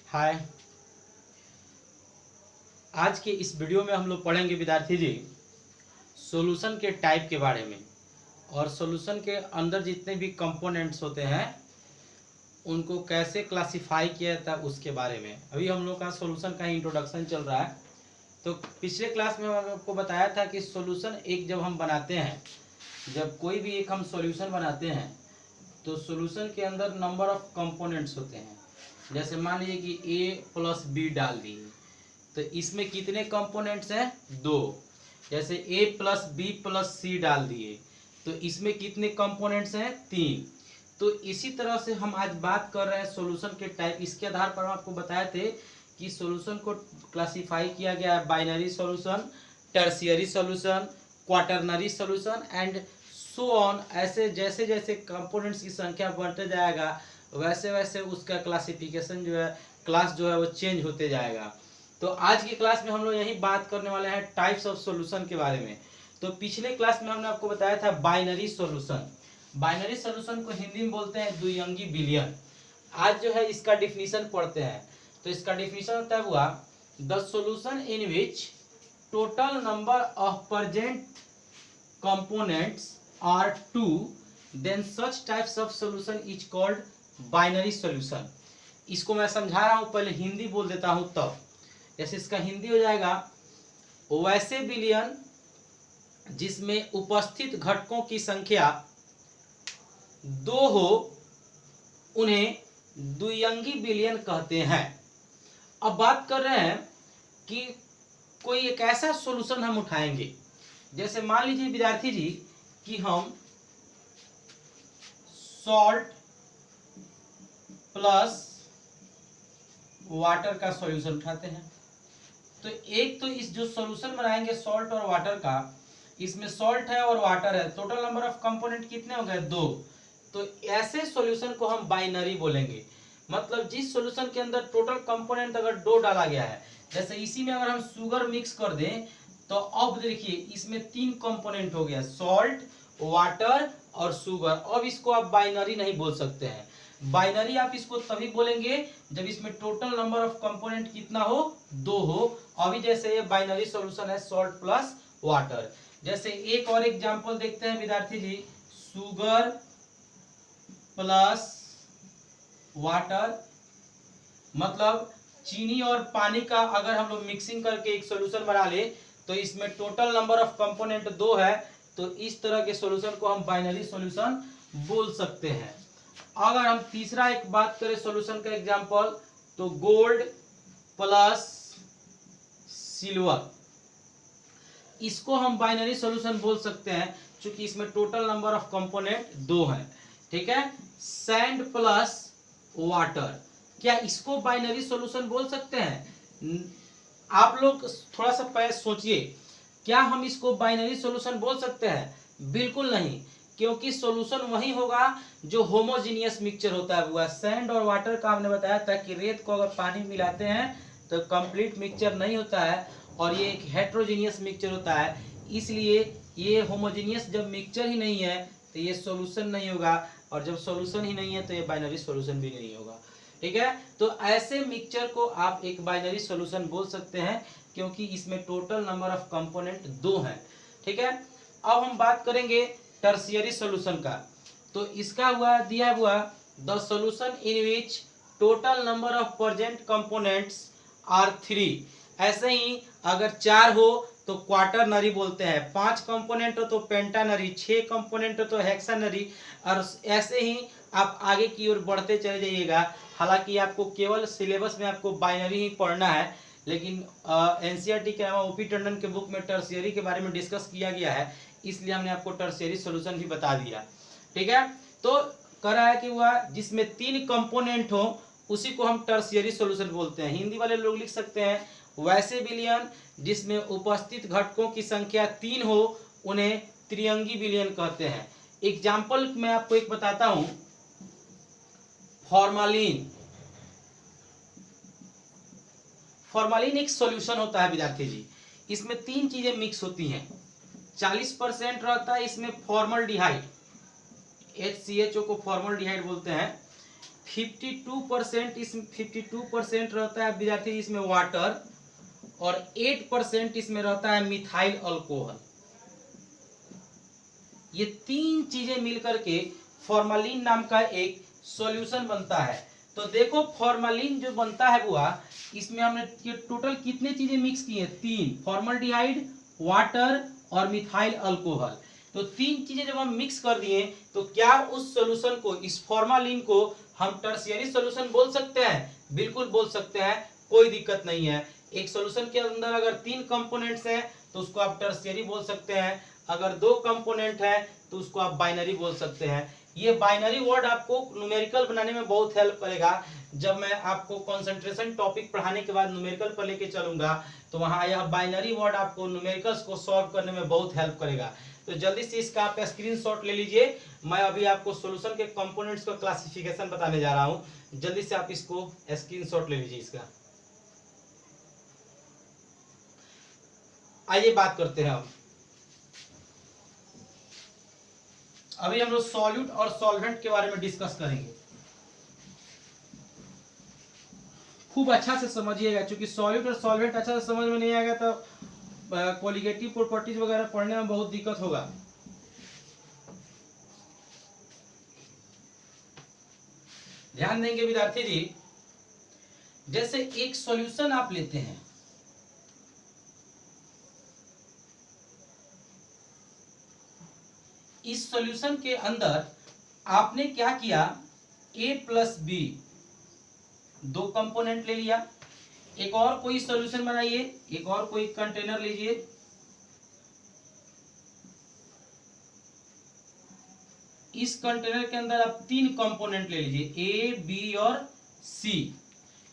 हाय। आज के इस वीडियो में हम लोग पढ़ेंगे विद्यार्थी जी सॉल्यूशन के टाइप के बारे में और सॉल्यूशन के अंदर जितने भी कंपोनेंट्स होते हैं उनको कैसे क्लासिफाई किया जाता है उसके बारे में। अभी हम लोग का सॉल्यूशन का इंट्रोडक्शन चल रहा है। तो पिछले क्लास में मैंने आपको बताया था कि सॉल्यूशन एक जब हम बनाते हैं, जब कोई भी एक हम सॉल्यूशन बनाते हैं तो सॉल्यूशन के अंदर नंबर ऑफ कंपोनेंट्स होते हैं। जैसे मान लीजिए कि a प्लस बी डाल दिए तो इसमें कितने कंपोनेंट्स हैं? दो। जैसे a प्लस बी प्लस सी डाल दिए तो इसमें कितने कंपोनेंट्स हैं? तीन। तो इसी तरह से हम आज बात कर रहे हैं सॉल्यूशन के टाइप। इसके आधार पर हम आपको बताए थे कि सॉल्यूशन को क्लासिफाई किया गया है binary solution, tertiary solution, quaternary solution and so on. ऐसे जैसे जैसे कंपोनेंट्स की संख्या बढ़ते जाएगा वैसे वैसे उसका क्लासिफिकेशन जो है, क्लास जो है वो चेंज होते जाएगा। तो आज की क्लास में हम लोग यही बात करने वाले हैं टाइप्स ऑफ सॉल्यूशन के बारे में। तो पिछले क्लास में हमने आपको बताया था बाइनरी सॉल्यूशन। बाइनरी सॉल्यूशन को हिंदी में बोलते हैं द्विअंगी विलयन। आज जो है इसका डिफिनीशन पढ़ते हैं। तो इसका डिफिनीशन होता है हुआ the solution in which total number of present components are two then such types of solution is called binary solution. इसको मैं समझा रहा हूं, पहले हिंदी बोल देता हूं तब। जैसे इसका हिंदी हो जाएगा वैसे विलयन जिसमें उपस्थित घटकों की संख्या दो हो उन्हें द्विअंगी विलयन कहते हैं। अब बात कर रहे हैं कि कोई एक ऐसा सॉल्यूशन हम उठाएंगे, जैसे मान लीजिए विद्यार्थी जी कि हम सॉल्ट प्लस वाटर का सॉल्यूशन उठाते हैं। तो एक तो इस जो सॉल्यूशन बनाएंगे सॉल्ट और वाटर का, इसमें सॉल्ट है और वाटर है, टोटल नंबर ऑफ कंपोनेंट कितने हो गए? दो। तो ऐसे सॉल्यूशन को हम बाइनरी बोलेंगे। मतलब जिस सॉल्यूशन के अंदर टोटल कंपोनेंट अगर दो डाला गया है, जैसे इसी में अगर हम शुगर मिक्स कर दें तो अब देखिए इसमें तीन कंपोनेंट हो गया, सॉल्ट, वाटर और शुगर। अब इसको आप बाइनरी नहीं बोल सकते हैं। बाइनरी आप इसको तभी बोलेंगे जब इसमें टोटल नंबर ऑफ कंपोनेंट कितना हो? दो हो। अभी जैसे ये बाइनरी सॉल्यूशन है सॉल्ट प्लस वाटर। जैसे एक और एग्जांपल देखते हैं विद्यार्थी जी, शुगर प्लस वाटर, मतलब चीनी और पानी का अगर हम लोग मिक्सिंग करके एक सॉल्यूशन बना ले तो इसमें टोटल नंबर ऑफ कंपोनेंट दो है, तो इस तरह के सॉल्यूशन को हम बाइनरी सॉल्यूशन बोल सकते हैं। अगर हम तीसरा एक बात करें सॉल्यूशन का एग्जांपल, तो गोल्ड प्लस सिल्वर, इसको हम बाइनरी सॉल्यूशन बोल सकते हैं क्योंकि इसमें टोटल नंबर ऑफ कंपोनेंट दो है। ठीक है। सैंड प्लस वाटर, क्या इसको बाइनरी सॉल्यूशन बोल सकते हैं? आप लोग थोड़ा सा पहले सोचिए, क्या हम इसको बाइनरी सॉल्यूशन बोल सकते हैं? बिल्कुल नहीं, क्योंकि सॉल्यूशन वही होगा जो होमोजीनियस मिक्सचर होता है। हुआ सैंड और वाटर का हमने बताया था कि रेत को अगर पानी मिलाते हैं तो कंप्लीट मिक्सचर नहीं होता है और ये एक हेट्रोजीनियस मिक्सचर होता है। इसलिए ये होमोजीनियस जब मिक्सचर ही नहीं है तो ये सॉल्यूशन नहीं होगा, और जब सॉल्यूशन ही नहीं है तो ये बाइनरी सॉल्यूशन भी नहीं होगा। ठीक है। तो ऐसे मिक्सचर को आप एक बाइनरी सॉल्यूशन बोल सकते हैं क्योंकि इसमें टोटल नंबर ऑफ कंपोनेंट दो हैं। ठीक है। अब हम बात करेंगे टर्शियरी सॉल्यूशन का। तो इसका हुआ दिया हुआ the solution in which total number of present components are three. ऐसे ही अगर चार हो तो क्वाटरनरी बोलते हैं, पांच कंपोनेंट हो तो पेंटानरी, छह कंपोनेंट हो तो हेक्सानरी, और ऐसे ही आप आगे की ओर बढ़ते चले जाइएगा। हालांकि आपको केवल सिलेबस में आपको बाइनरी ही पढ़ना है, लेकिन एनसीईआरटी के अलावा ओपी टंडन के बुक में टर्शियरी के बारे में डिस्कस किया गया है, इसलिए हमने आपको टर्शियरी सॉल्यूशन भी बता दिया। ठीक है। तो कह रहा है कि वह जिसमें तीन कंपोनेंट हो उसी को हम टर्शियरी सॉल्यूशन बोलते हैं। हिंदी वाले लोग लिख सकते हैं वैसे विलयन जिसमें उपस्थित घटकों की संख्या तीन हो उन्हें त्रिअंगी विलयन कहते हैं। एग्जाम्पल मैं आपको एक बताता हूं, फॉर्मालिन। फॉर्मालिन एक सॉल्यूशन होता है विद्यार्थी जी, इसमें तीन चीजें मिक्स होती हैं। 40% रहता है इसमें फॉर्मलडिहाइड, HCHO को फॉर्मलडिहाइड बोलते हैं। 52% इसमें 52% रहता है विद्यार्थी इसमें वाटर, और 8% इसमें रहता है मिथाइल अल्कोहल। ये तीन चीजें मिलकर के फॉर्मालिन नाम का एक सॉल्यूशन बनता है। तो देखो फॉर्मालिन जो बनता है बुआ, इसमें हमने ये टोटल कितने चीजें मिक्स की हैं? तीन, फॉर्मल्डिहाइड, वाटर और मिथाइल अल्कोहल। तो तीन चीजें जब हम मिक्स कर दिए तो क्या उस सॉल्यूशन को, इस फॉर्मालिन को हम टर्शियरी सॉल्यूशन बोल सकते हैं? बिल्कुल बोल सकते हैं, कोई दिक्कत नहीं है। एक सॉल्यूशन के अंदर अगर तीन कंपोनेंट्स हैं तो उसको आप टर्शियरी बोल सकते हैं, अगर दो कंपोनेंट है तो उसको आप बाइनरी बोल सकते हैं। ये बाइनरी वर्ड आपको न्यूमेरिकल बनाने में बहुत हेल्प करेगा। जब मैं आपको कंसंट्रेशन टॉपिक पढ़ाने के बाद न्यूमेरिकल पर लेके चलूंगा तो वहां यह बाइनरी वर्ड आपको न्यूमेरिकल्स को सॉल्व करने में बहुत हेल्प करेगा। तो जल्दी से इसका आप स्क्रीनशॉट ले लीजिए। मैं अभी आपको सॉल्यूशन के कंपोनेंट्स का क्लासिफिकेशन बताने जा रहा हूं, जल्दी से आप इसको स्क्रीनशॉट ले लीजिए इसका। आइए बात करते हैं। अभी हम लोग सॉल्यूट और सॉल्वेंट के बारे में डिस्कस करेंगे। खूब अच्छा से समझिएगा, क्योंकि सॉल्यूट और सॉल्वेंट अच्छा से समझ में नहीं आएगा तो कोलिगेटिव प्रॉपर्टीज वगैरह पढ़ने में बहुत दिक्कत होगा। ध्यान देंगे विद्यार्थी जी, जैसे एक सॉल्यूशन आप लेते हैं, इस सॉल्यूशन के अंदर आपने क्या किया, a प्लस बी दो कंपोनेंट ले लिया। एक और कोई सॉल्यूशन बनाइए, एक और कोई कंटेनर लीजिए, इस कंटेनर के अंदर आप तीन कंपोनेंट ले लीजिए, ए बी और सी।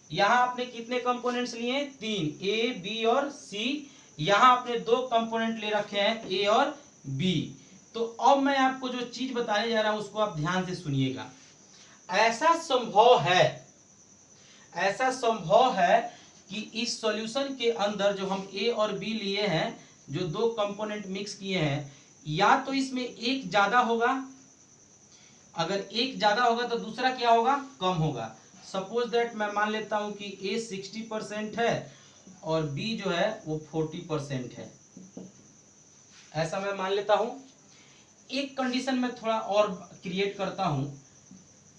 यहां आपने कितने कंपोनेंट्स लिए? तीन, ए बी और सी। यहां आपने दो कंपोनेंट ले रखे हैं, ए और बी। तो अब मैं आपको जो चीज बताने जा रहा हूं उसको आप ध्यान से सुनिएगा। ऐसा संभव है कि इस सॉल्यूशन के अंदर जो हम ए और बी लिए हैं, जो दो कंपोनेंट मिक्स किए हैं, या तो इसमें एक ज्यादा होगा, अगर एक ज्यादा होगा तो दूसरा क्या होगा? कम होगा। सपोज दैट मैं मान लेता हूं कि ए 60% है और बी जो है वो 40% है, ऐसा मैं मान लेता हूं। एक कंडीशन में थोड़ा और क्रिएट करता हूं,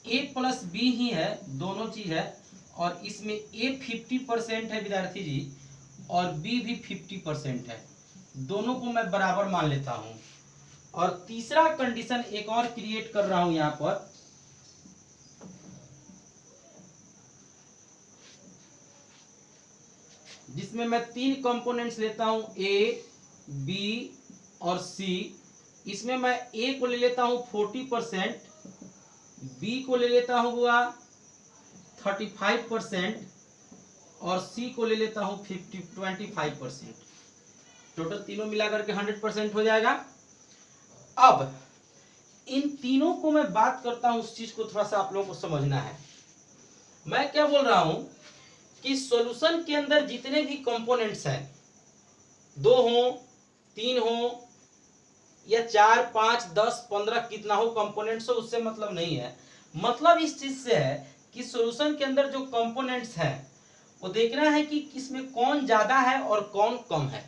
ए प्लस बी ही है, दोनों चीज है, और इसमें ए 50% है विद्यार्थी जी, और बी भी 50% है, दोनों को मैं बराबर मान लेता हूं। और तीसरा कंडीशन एक और क्रिएट कर रहा हूं यहां पर, जिसमें मैं तीन कंपोनेंट्स लेता हूं, ए बी और सी। इसमें मैं ए को ले लेता हूं 40%, बी को ले लेता हूं हुआ 35% और सी को ले लेता हूं 25%। टोटल तीनों मिलाकर के 100% हो जाएगा। अब इन तीनों को मैं बात करता हूं, उस चीज को थोड़ा सा आप लोगों को समझना है। मैं क्या बोल रहा हूं कि सॉल्यूशन के अंदर जितने भी कंपोनेंट्स हैं, 2 हो, 3 हो, या 4, 5, 10, 15 कितना हो कंपोनेंट्स हो, उससे मतलब नहीं है। मतलब इस चीज से है कि सॉल्यूशन के अंदर जो कंपोनेंट्स हैं वो देखना है कि इसमें कौन ज्यादा है और कौन कम है।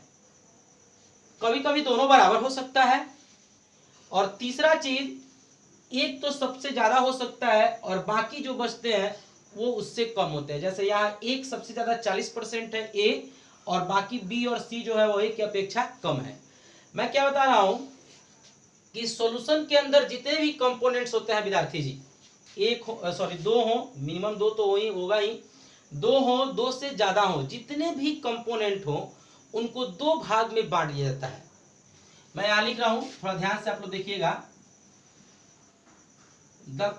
कभी कभी दोनों बराबर हो सकता है, और तीसरा चीज, एक तो सबसे ज्यादा हो सकता है और बाकी जो बचते हैं वो उससे कम होते हैं। जैसे यहाँ एक सबसे ज्यादा 40% है ए, और बाकी बी और सी जो है वो ए की अपेक्षा कम है। मैं क्या बता रहा हूं कि सॉल्यूशन के अंदर जितने भी कंपोनेंट्स होते हैं विद्यार्थी जी, दो हो, मिनिमम दो तो होगा ही, दो हो, दो से ज्यादा हो, जितने भी कंपोनेंट हो उनको दो भाग में बांट दिया जाता है। मैं यहां लिख रहा हूं, थोड़ा ध्यान से आप लोग देखिएगा। The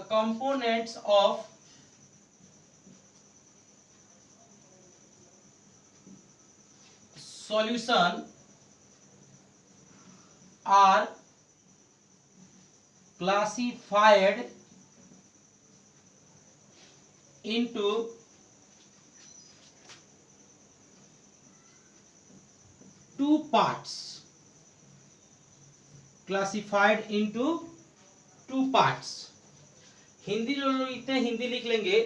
components of solution are classified into two parts. Classified into two parts. Hindi जो लोग लिखते हैं हिंदी लिख लेंगे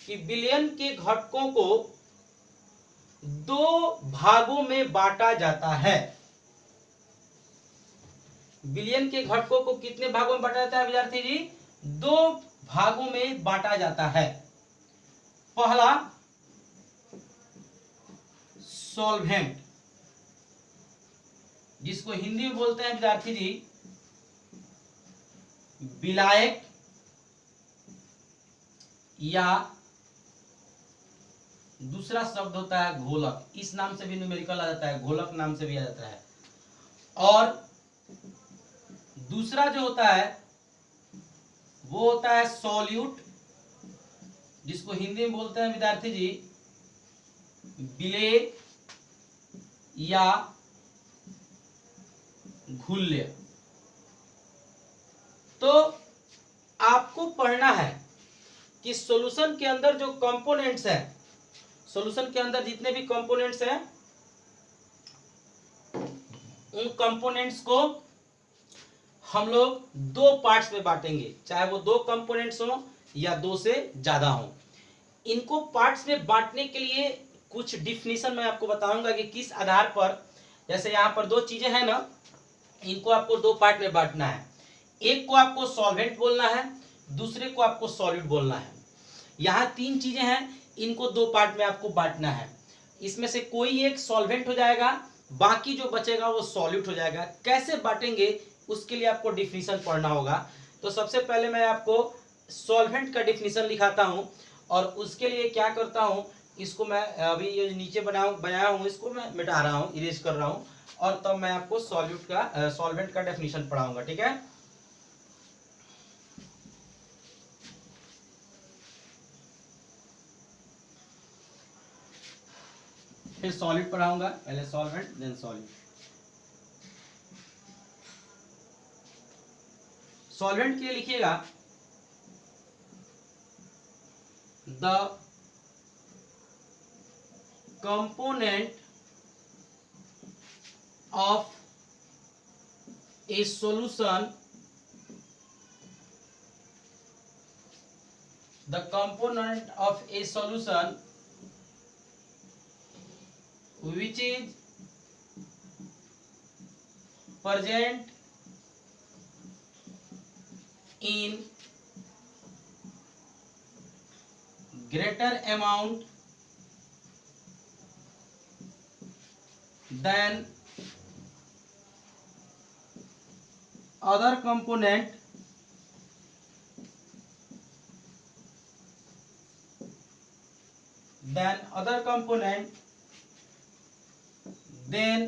कि बिलियन के घटकों को दो भागों में बांटा जाता है। बिलियन के घटकों को कितने भागों में बांटा जाता है विद्यार्थी जी? दो भागों में बांटा जाता है। पहला सॉल्वेंट, जिसको हिंदी में बोलते हैं विद्यार्थी जी विलायक या दूसरा शब्द होता है घोलक। इस नाम से भी न्यूमेरिकल आ जाता है, घोलक नाम से भी आ जाता है। और दूसरा जो होता है वो होता है सॉल्यूट, जिसको हिंदी में बोलते हैं विद्यार्थी जी विलेय या घुल्य। तो आपको पढ़ना है कि सॉल्यूशन के अंदर जो कंपोनेंट्स हैं, सॉल्यूशन के अंदर जितने भी कंपोनेंट्स हैं उन कंपोनेंट्स को हम लोग दो पार्ट्स में बांटेंगे, चाहे वो दो कंपोनेंट्स हो या दो से ज्यादा हो। इनको पार्ट्स में बांटने के लिए कुछ डिफिनीशन मैं आपको बताऊंगा कि किस आधार पर, जैसे यहाँ पर दो चीजें हैं ना, इनको आपको दो पार्ट में बांटना है। एक को आपको सॉल्वेंट बोलना है, दूसरे को आपको सॉलिड बोलना है। यहाँ तीन चीजें हैं, इनको दो पार्ट में आपको बांटना है। इसमें से कोई एक सॉल्वेंट हो जाएगा, बाकी जो बचेगा वो सॉल्यूट हो जाएगा। कैसे बांटेंगे उसके लिए आपको डिफिनीशन पढ़ना होगा। तो सबसे पहले मैं आपको सॉल्वेंट का डिफिनीशन लिखाता हूं और उसके लिए क्या करता हूं, इसको मैं अभी ये नीचे बनाया हूं इसको मैं मिटा रहा हूं, इरेज कर रहा हूं, और तब मैं आपको सॉल्वेंट का डेफिनेशन पढ़ाऊंगा। ठीक है, फिर सॉलिड पढ़ाऊंगा, पहले सॉल्वेंट देन सॉलिड। सॉल्वेंट के लिए लिखिएगा the component of a solution, the component of a solution which is present in greater amount than other component then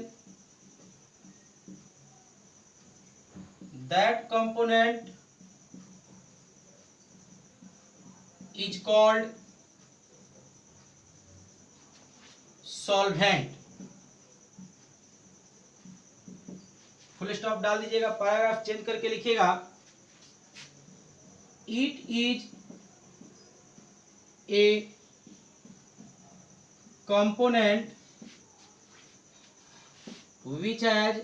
that component is called solvent। Full stop डाल दीजिएगा, paragraph change करके लिखिएगा it is A component which has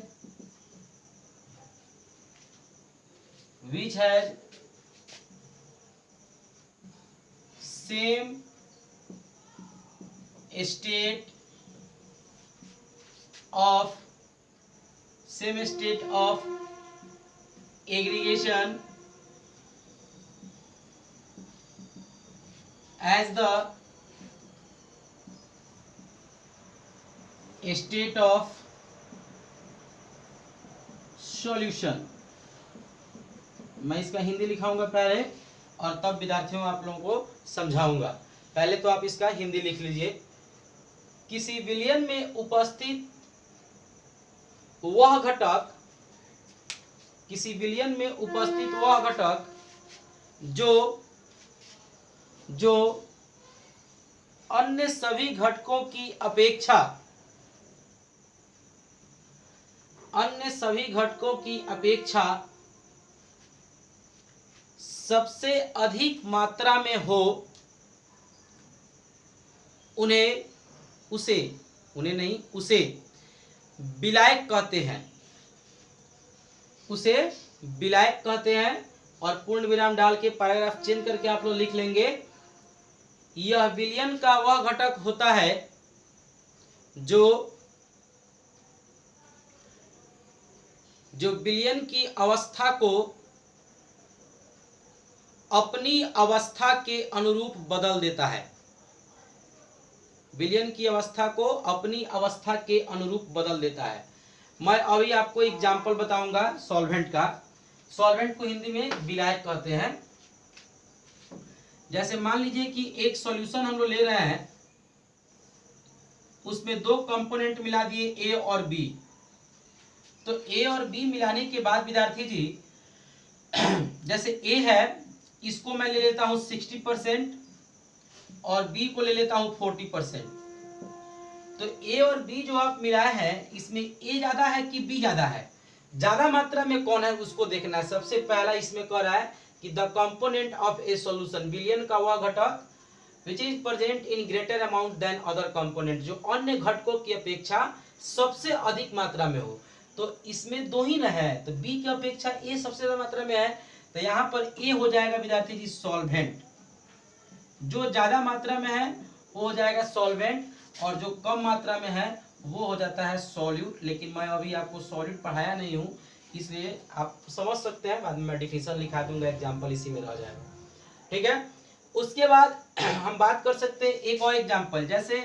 same state of aggregation as the state of solution. मैं इसका हिंदी लिखाऊंगा पहले और तब विद्यार्थियों आप लोगों को समझाऊंगा। पहले तो आप इसका हिंदी लिख लीजिए। किसी विलयन में उपस्थित वह घटक, किसी विलयन में उपस्थित वह घटक जो अन्य सभी घटकों की अपेक्षा सबसे अधिक मात्रा में हो, उसे विलायक कहते हैं। उसे विलायक कहते हैं। और पूर्ण विराम डाल के पैराग्राफ चेंज करके आप लोग लिख लेंगे, यह विलयन का वह घटक होता है जो विलयन की अवस्था को अपनी अवस्था के अनुरूप बदल देता है। विलयन की अवस्था को अपनी अवस्था के अनुरूप बदल देता है। मैं अभी आपको एग्जाम्पल बताऊंगा सॉल्वेंट का। सॉल्वेंट को हिंदी में विलायक कहते हैं। जैसे मान लीजिए कि एक सॉल्यूशन हम लोग ले रहे हैं, उसमें दो कंपोनेंट मिला दिए ए और बी। तो ए और बी मिलाने के बाद विद्यार्थी जी, जैसे ए है, इसको मैं ले लेता हूं 60% और बी को ले लेता हूं 40%। तो ए और बी जो आप मिलाए हैं, इसमें ए ज्यादा है कि बी ज्यादा है? ज्यादा मात्रा में कौन है उसको देखना है। सबसे पहला इसमें कह रहा है कि the component of a solution, विलयन का वह घटक which is present in greater amount than other component, जो अन्य घटकों की अपेक्षा सबसे अधिक मात्रा में हो। तो इसमें दो ही न है, तो बी की अपेक्षा ए सबसे ज्यादा मात्रा में है, तो यहाँ पर ए हो जाएगा विद्यार्थी जी सॉल्वेंट। जो ज्यादा मात्रा में है वो हो जाएगा सॉल्वेंट, और जो कम मात्रा में है वो हो जाता है सॉल्यूट। लेकिन मैं अभी आपको सॉल्यूट पढ़ाया नहीं हूँ, इसलिए आप समझ सकते हैं, बाद में मैं डिफिनेशन लिखा दूंगा, एग्जाम्पल इसी में रह जाएगा। ठीक है, उसके बाद हम बात कर सकते हैं एक और एग्जाम्पल। जैसे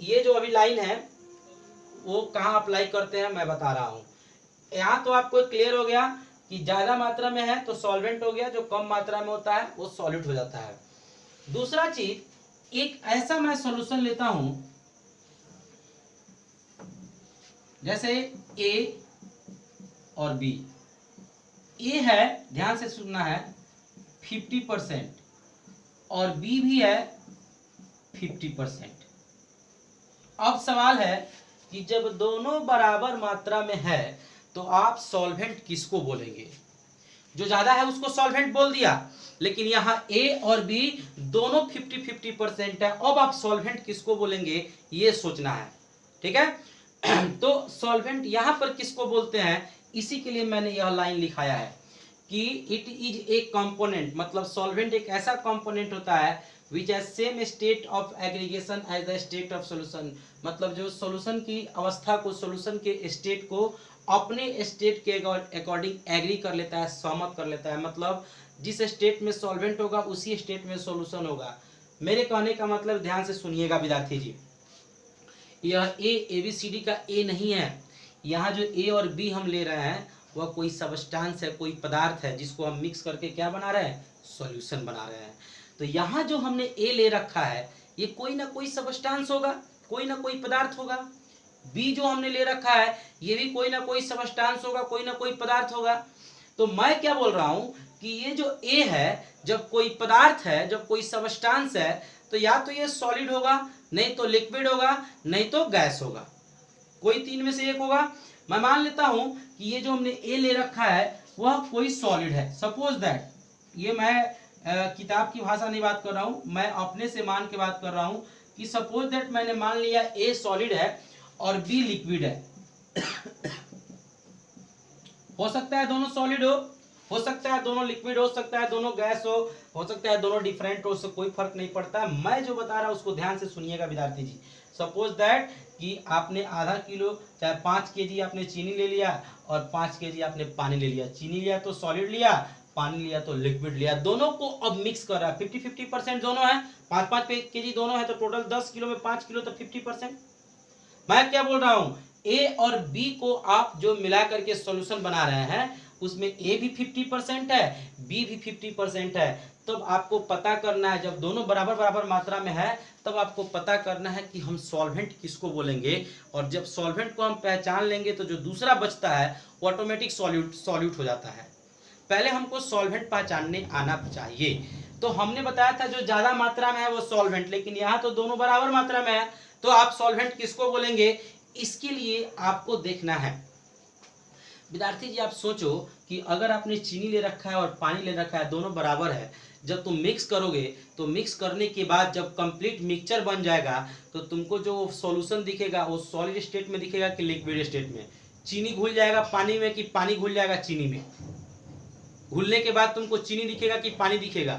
ये जो अभी लाइन है वो कहाँ अप्लाई करते हैं मैं बता रहा हूँ। यहाँ तो आपको क्लियर हो गया कि ज्यादा मात्रा में है तो सॉल्वेंट हो गया, जो कम मात्रा में होता है वो सॉल्यूट हो जाता है। दूसरा चीज, एक ऐसा मैं सॉल्यूशन लेता हूं, जैसे ए और बी। ए है, ध्यान से सुनना है, 50% और बी भी है 50%। अब सवाल है कि जब दोनों बराबर मात्रा में है तो आप सॉल्वेंट किसको बोलेंगे? जो ज्यादा है उसको सॉल्वेंट बोल दिया, लेकिन यहाँ ए और बी दोनों 50-50% है। अब आप सॉल्वेंट किसको बोलेंगे ये सोचना है। ठीक है, तो सॉल्वेंट यहाँ पर किसको बोलते हैं, इसी के लिए मैंने यह लाइन लिखाया है कि इट इज ए कंपोनेंट, मतलब सॉल्वेंट एक ऐसा कंपोनेंट होता है which has same state of aggregation as the state of solution, मतलब जो सॉल्यूशन की अवस्था को, सॉल्यूशन के स्टेट को अपने स्टेट के अकॉर्डिंग एग्री कर लेता है, सहमत कर लेता है। मतलब जिस स्टेट में सॉल्वेंट होगा उसी स्टेट में सॉल्यूशन होगा। मेरे कहने का मतलब ध्यान से सुनिएगा विद्यार्थी जी, यह ए बी सी डी का ए नहीं है। यहाँ जो ए और बी हम ले रहे हैं वह कोई सबस्टांस है, कोई पदार्थ है, जिसको हम मिक्स करके क्या बना रहे हैं, सॉल्यूशन बना रहे हैं। तो यहाँ जो हमने ए ले रखा है ये कोई ना कोई सबस्टांस होगा, कोई ना कोई पदार्थ होगा। बी जो हमने ले रखा है ये भी कोई ना कोई सबस्टांस होगा, कोई ना कोई पदार्थ होगा। तो मैं क्या बोल रहा हूँ कि ये जो ए है, जब कोई पदार्थ है, जब कोई सबस्टांस है, तो या तो ये सॉलिड होगा, नहीं तो लिक्विड होगा, नहीं तो गैस होगा, कोई तीन में से एक होगा। मैं मान लेता हूं कि ये जो हमने ए ले रखा है वह कोई सॉलिड है। सपोज दैट, ये मैं किताब की भाषा नहीं बात कर रहा हूं, मैं अपने से मान के बात कर रहा हूं कि सपोज दैट मैंने मान लिया ए सॉलिड है और बी लिक्विड है। हो सकता है दोनों सॉलिड हो सकता है दोनों लिक्विड हो सकता है दोनों गैस हो सकता है दोनों डिफरेंट हो, उससे कोई फर्क नहीं पड़ता है। मैं जो बता रहा हूं उसको ध्यान से सुनिएगा विद्यार्थी जी। सपोज दैट कि आपने आधा किलो चाहे 5 केजी आपने चीनी ले लिया और 5 केजी आपने पानी ले लिया। चीनी लिया तो सॉलिड लिया, पानी लिया तो लिक्विड लिया, दोनों को अब मिक्स कर रहा है। 50-50% दोनों है, 5-5 केजी दोनों है, तो टोटल 10 किलो में 5 किलो तो 50%। मैं क्या बोल रहा हूं, ए और बी को आप जो मिला करके सॉल्यूशन बना रहे हैं उसमें ए भी 50% है, बी भी 50% है। तब आपको पता करना है, जब दोनों बराबर बराबर मात्रा में है तब आपको पता करना है कि हम सॉल्वेंट किसको बोलेंगे। और जब सॉल्वेंट को हम पहचान लेंगे तो जो दूसरा बचता है वो ऑटोमेटिक सॉल्यूट हो जाता है। पहले हमको सॉल्वेंट पहचानने आना चाहिए। तो हमने बताया था जो ज्यादा मात्रा में है वो सॉल्वेंट, लेकिन यहाँ तो दोनों बराबर मात्रा में है, तो आप सॉल्वेंट किसको बोलेंगे, इसके लिए आपको देखना है। विद्यार्थी जी आप सोचो कि अगर आपने चीनी ले रखा है और पानी ले रखा है, दोनों बराबर है, जब तुम मिक्स करोगे तो मिक्स करने के बाद जब कंप्लीट मिक्सचर बन जाएगा तो तुमको जो सॉल्यूशन दिखेगा वो सॉलिड स्टेट में दिखेगा कि लिक्विड स्टेट में, चीनी घुल जाएगा पानी में कि पानी घुल जाएगा चीनी में? घुलने के बाद तुमको चीनी दिखेगा कि पानी दिखेगा?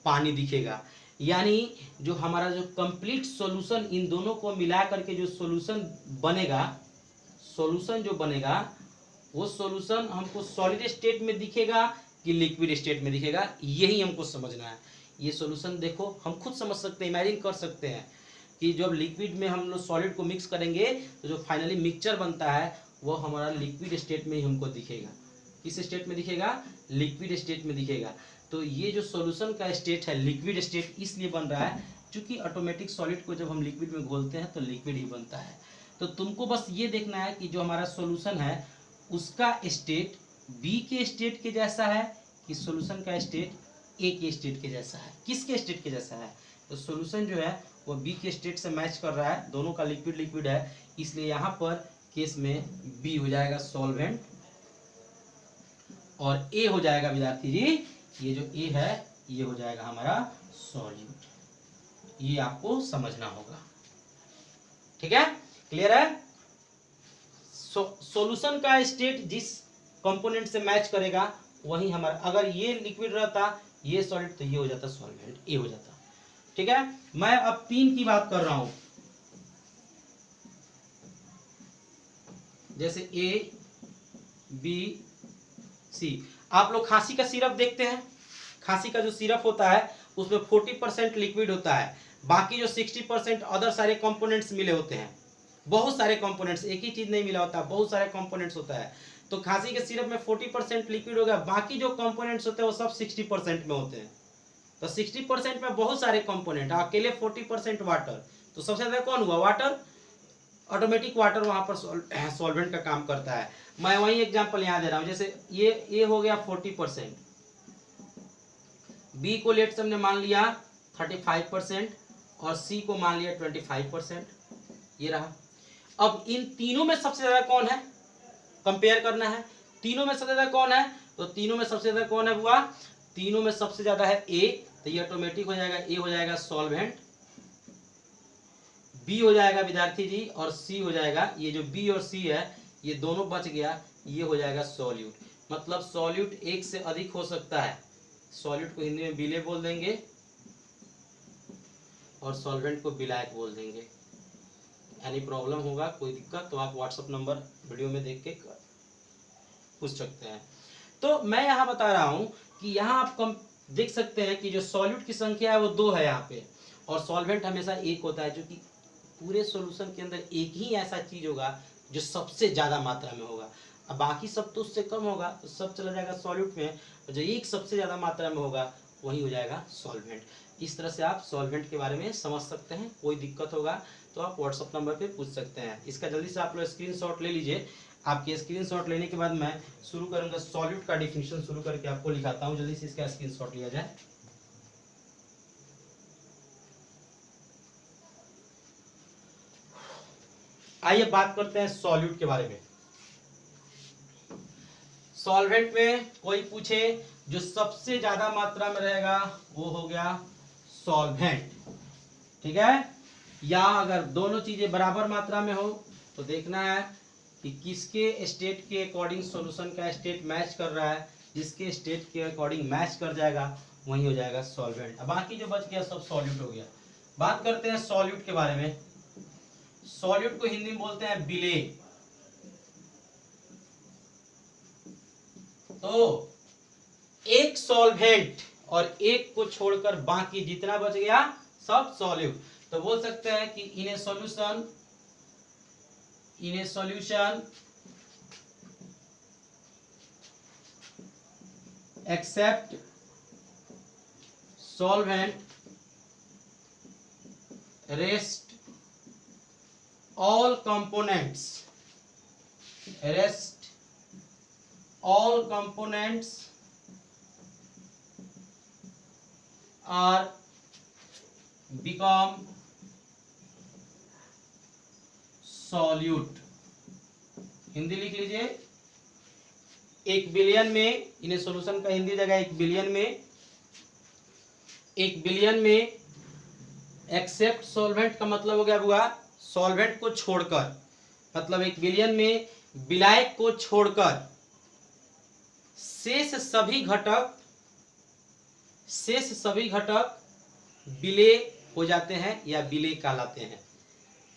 पानी दिखेगा। यानी जो हमारा जो कंप्लीट सॉल्यूशन, इन दोनों को मिला करके जो सॉल्यूशन बनेगा, सॉल्यूशन जो बनेगा वो सॉल्यूशन हमको सॉलिड स्टेट में दिखेगा कि लिक्विड स्टेट में दिखेगा, यही हमको समझना है। ये सॉल्यूशन देखो हम खुद समझ सकते हैं, इमेजिन कर सकते हैं कि जब लिक्विड में हम लोग सॉलिड को मिक्स करेंगे तो जो फाइनली मिक्सचर बनता है वो हमारा लिक्विड स्टेट में ही हमको दिखेगा। किस स्टेट में दिखेगा? लिक्विड स्टेट में दिखेगा। तो ये जो सॉल्यूशन का स्टेट है लिक्विड स्टेट इसलिए बन रहा है क्योंकि ऑटोमेटिक सॉलिड को जब हम लिक्विड में घोलते हैं तो लिक्विड ही बनता है। तो तुमको बस ये देखना है कि जो हमारा सॉल्यूशन है उसका स्टेट बी के स्टेट के जैसा है कि सॉल्यूशन का स्टेट ए के स्टेट के जैसा है। किसके स्टेट के जैसा है? तो सॉल्यूशन जो है वो बी के स्टेट से मैच कर रहा है, दोनों का लिक्विड लिक्विड है, इसलिए यहाँ पर केस में बी हो जाएगा सॉल्वेंट और ए हो जाएगा विद्यार्थी जी, ये जो ए है ये हो जाएगा हमारा सॉल्यूट। ये आपको समझना होगा, ठीक है? क्लियर है? सॉल्यूशन का स्टेट जिस कंपोनेंट से मैच करेगा वही हमारा, अगर ये लिक्विड रहता ये सॉलिड तो ये हो जाता सॉल्वेंट, ए हो जाता, ठीक है? मैं अब 3 की बात कर रहा हूं, जैसे ए बी सी। आप लोग खांसी का सिरप देखते हैं, खांसी का जो सिरप होता है उसमें 40% लिक्विड होता है, बाकी जो 60% अदर सारे कंपोनेंट्स मिले होते हैं। बहुत सारे कंपोनेंट्स, एक ही चीज नहीं मिला होता, बहुत सारे कंपोनेंट्स होता है। तो खांसी के सिरप में 40% लिक्विड हो गया, बाकी जो कंपोनेंट्स होते हैं वो सब 60% में होते हैं। तो 60% में बहुत सारे कंपोनेंट, अकेले 40% वाटर, तो सबसे ज्यादा कौन हुआ? वाटर। ऑटोमेटिक वाटर वहां पर सॉल्वेंट का काम करता है। मैं वही एग्जांपल यहाँ दे रहा हूँ, जैसे ये ए हो गया 40%, बी को लेट से हमने मान लिया 35% और सी को मान लिया 25%, ये रहा। अब इन तीनों में सबसे ज्यादा कौन है? कंपेयर करना है, तीनों में सबसे ज्यादा कौन है? तो तीनों में सबसे ज्यादा कौन है बुआ? तीनों में सबसे ज्यादा है ए, तो ये ऑटोमेटिक हो जाएगा, ए हो जाएगा सॉल्वेंट, बी हो जाएगा विद्यार्थी जी, और सी हो जाएगा, ये जो बी और सी है ये दोनों बच गया, ये हो जाएगा सॉल्यूट। मतलब सॉल्यूट एक से अधिक हो सकता है। सॉल्यूट को हिंदी में बिले बोल देंगे और सॉल्वेंट को बिलायक बोल देंगे। एनी प्रॉब्लम होगा, कोई दिक्कत तो आप व्हाट्सएप नंबर वीडियो में देख के पूछ सकते हैं। तो मैं यहाँ बता रहा हूँ कि यहाँ आप कम देख सकते हैं कि जो सॉल्यूट की संख्या है वो 2 है यहाँ पे, और सॉल्वेंट हमेशा 1 होता है, जो कि पूरे सॉल्यूशन के अंदर एक ही ऐसा चीज होगा जो सबसे ज्यादा मात्रा में होगा। अब बाकी सब तो उससे कम होगा तो सब चला जाएगा सॉल्यूट में, और जो एक सबसे ज्यादा मात्रा में होगा वही हो जाएगा सॉल्वेंट। इस तरह से आप सॉल्वेंट के बारे में समझ सकते हैं। कोई दिक्कत होगा तो आप व्हाट्सएप नंबर पे पूछ सकते हैं। इसका जल्दी से आप लोग स्क्रीनशॉट ले लीजिए। आपके स्क्रीनशॉट लेने के बाद मैं शुरू करूंगा, सॉल्यूट का डिफिनेशन शुरू करके आपको लिखाता हूँ। जल्दी से इसका स्क्रीनशॉट लिया जाए। आइए बात करते हैं सॉल्यूट के बारे में। सॉल्वेंट में कोई पूछे जो सबसे ज्यादा मात्रा में रहेगा वो हो गया सॉल्वेंट, ठीक है? या अगर दोनों चीजें बराबर मात्रा में हो तो देखना है कि किसके स्टेट के अकॉर्डिंग सॉल्यूशन का स्टेट मैच कर रहा है। जिसके स्टेट के अकॉर्डिंग मैच कर जाएगा वही हो जाएगा सॉल्वेंट। अब बाकी जो बच गया सब सॉल्यूट हो गया। बात करते हैं सॉल्यूट के बारे में। सॉल्यूट को हिंदी में बोलते हैं बिले। तो एक सॉल्वेंट और एक को छोड़कर बाकी जितना बच गया सब सॉल्यूट। तो बोल सकते हैं कि in a solution except solvent rest all components are become solute। Hindi लिख लीजिए। 1 बिलियन में, इन्हें सॉल्यूशन का हिंदी जगह 1 बिलियन में एक्सेप्ट सॉल्वेंट का मतलब हो गया बुआ सॉल्वेंट को छोड़कर। मतलब 1 बिलियन में विलायक को छोड़कर शेष सभी घटक विलेय हो जाते हैं या विलेय कहलाते हैं।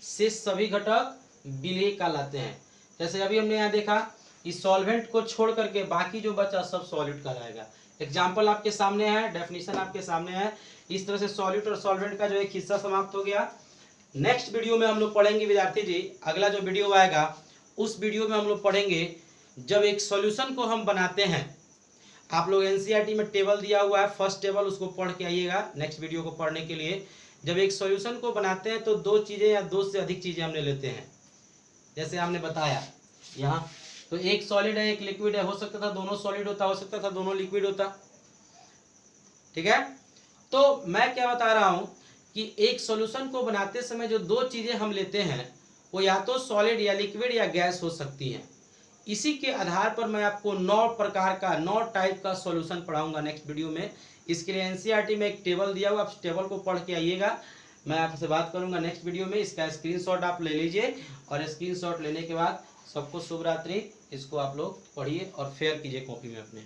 शेष सभी घटक विलेय कहलाते हैं। जैसे अभी हमने यहाँ देखा कि सॉल्वेंट को छोड़ करके बाकी जो बचा सब सॉलिड कहलाएगा। एग्जाम्पल आपके सामने है, डेफिनेशन आपके सामने है। इस तरह से सॉलिड और सॉल्वेंट का जो एक हिस्सा समाप्त हो गया। नेक्स्ट वीडियो में हम लोग पढ़ेंगे विद्यार्थी जी, अगला जो वीडियो आएगा उस वीडियो में हम लोग पढ़ेंगे जब एक सॉल्यूशन को हम बनाते हैं। आप लोग एनसीईआरटी में टेबल दिया हुआ है, फर्स्ट टेबल, उसको पढ़ के आइएगा नेक्स्ट वीडियो को पढ़ने के लिए। जब एक सॉल्यूशन को बनाते हैं तो 2 चीज़ें या 2 से अधिक चीज़ें हमने लेते हैं। जैसे हमने बताया यहाँ तो एक सॉलिड है एक लिक्विड है, हो सकता था दोनों सॉलिड होता, हो सकता था दोनों लिक्विड होता। ठीक है, तो मैं क्या बता रहा हूँ कि एक सॉल्यूशन को बनाते समय जो 2 चीज़ें हम लेते हैं वो या तो सॉलिड या लिक्विड या गैस हो सकती हैं। इसी के आधार पर मैं आपको 9 टाइप का सॉल्यूशन पढ़ाऊंगा नेक्स्ट वीडियो में। इसके लिए एनसीईआरटी में एक टेबल दिया हुआ, आप टेबल को पढ़ के आइएगा। मैं आपसे बात करूंगा नेक्स्ट वीडियो में। इसका स्क्रीनशॉट आप ले लीजिए और स्क्रीनशॉट लेने के बाद सबको शुभ रात्रि। इसको आप लोग पढ़िए और फेयर कीजिए कॉपी में अपने।